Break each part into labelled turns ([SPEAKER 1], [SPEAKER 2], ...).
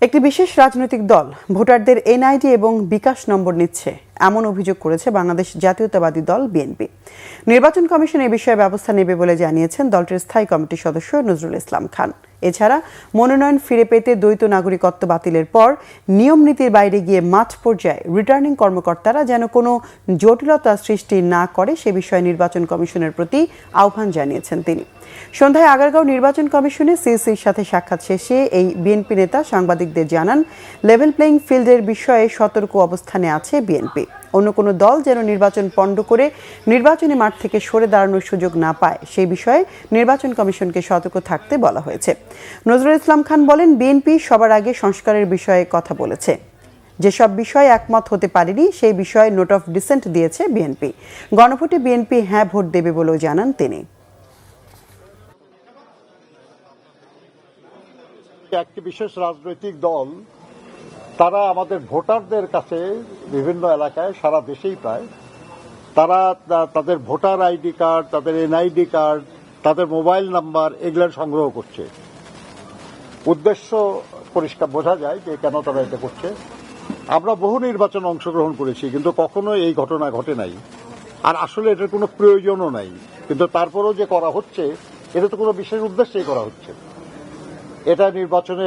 [SPEAKER 1] একটি বিশেষ রাজনৈতিক দল ভোটারদের এনআইডি এবং বিকাশ নম্বর নিচ্ছে এমন অভিযোগ করেছে বাংলাদেশ জাতীয়তাবাদী দল বিএনপি। নির্বাচন কমিশন এই বিষয়ে ব্যবস্থা নেবে বলে জানিয়েছেন দলটির স্থায়ী কমিটির সদস্য নজরুল ইসলাম খান। এছাড়া মনোনয়ন ফিরে পেতে দ্বৈত নাগরিকত্ব বাতিলের পর নিয়ম নীতির বাইরে গিয়ে মাঠ পর্যায়ে রিটার্নিং কর্মকর্তারা যেন কোনো জটিলতা সৃষ্টি না করে সে বিষয়ে নির্বাচন কমিশনের প্রতি আহ্বান জানিয়েছেন তিনি। সন্ধ্যায় আগারগাঁও নির্বাচন কমিশনে সিইসির সাথে সাক্ষাৎ শেষে এই বিএনপি নেতা সাংবাদিকদের জানান, লেভেল প্লেইং ফিল্ডের বিষয়ে সতর্ক অবস্থানে আছে বিএনপি। অন্য কোনো দল যেন নির্বাচন পণ্ড করে নির্বাচনী মাঠ থেকে সরে দাঁড়ানোর সুযোগ না পায় সেই বিষয়ে নির্বাচন কমিশনকে সতর্ক থাকতে বলা হয়েছে। নজরুল ইসলাম খান বলেন, বিএনপি সবার আগে সংস্কারের বিষয়ে কথা বলেছে। যেসব বিষয়ে একমত হতে পারেনি সেই বিষয়ে নোট অফ ডিসেন্ট দিয়েছে বিএনপি। গণভোটে বিএনপি হ্যাঁ ভোট দেবে বলেও জানান তিনি।
[SPEAKER 2] একটি বিশেষ রাজনৈতিক দল তারা আমাদের ভোটারদের কাছে বিভিন্ন এলাকায় সারা দেশেই প্রায় তারা তাদের ভোটার আইডি কার্ড, তাদের এনআইডি কার্ড, তাদের মোবাইল নাম্বার এগুলো সংগ্রহ করছে। উদ্দেশ্য পরিষ্কার বোঝা যায় যে কেন তারা এটা করছে। আমরা বহু নির্বাচনে অংশগ্রহণ করেছি, কিন্তু কখনো এই ঘটনা ঘটে নাই, আর আসলে এটার কোনো প্রয়োজনও নাই। কিন্তু তারপরেও যে করা হচ্ছে এটা তো কোনো বিশেষ উদ্দেশ্যেই করা হচ্ছে। এটা নির্বাচনে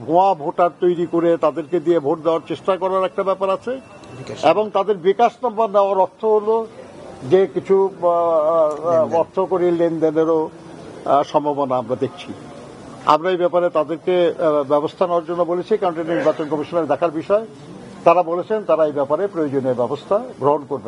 [SPEAKER 2] ভুয়া ভোটার তৈরি করে তাদেরকে দিয়ে ভোট দেওয়ার চেষ্টা করার একটা ব্যাপার আছে, এবং তাদের বিকাশ নম্বর দেওয়ার অর্থ হলো যে কিছু অর্থ করে লেনদেনেরও সম্ভাবনা আমরা দেখছি। আমরা এই ব্যাপারে তাদেরকে ব্যবস্থা নেওয়ার জন্য বলেছি, কারণ এটা নির্বাচন কমিশনের দেখার বিষয়। তারা বলেছেন তারা এই ব্যাপারে প্রয়োজনীয় ব্যবস্থা গ্রহণ করবেন।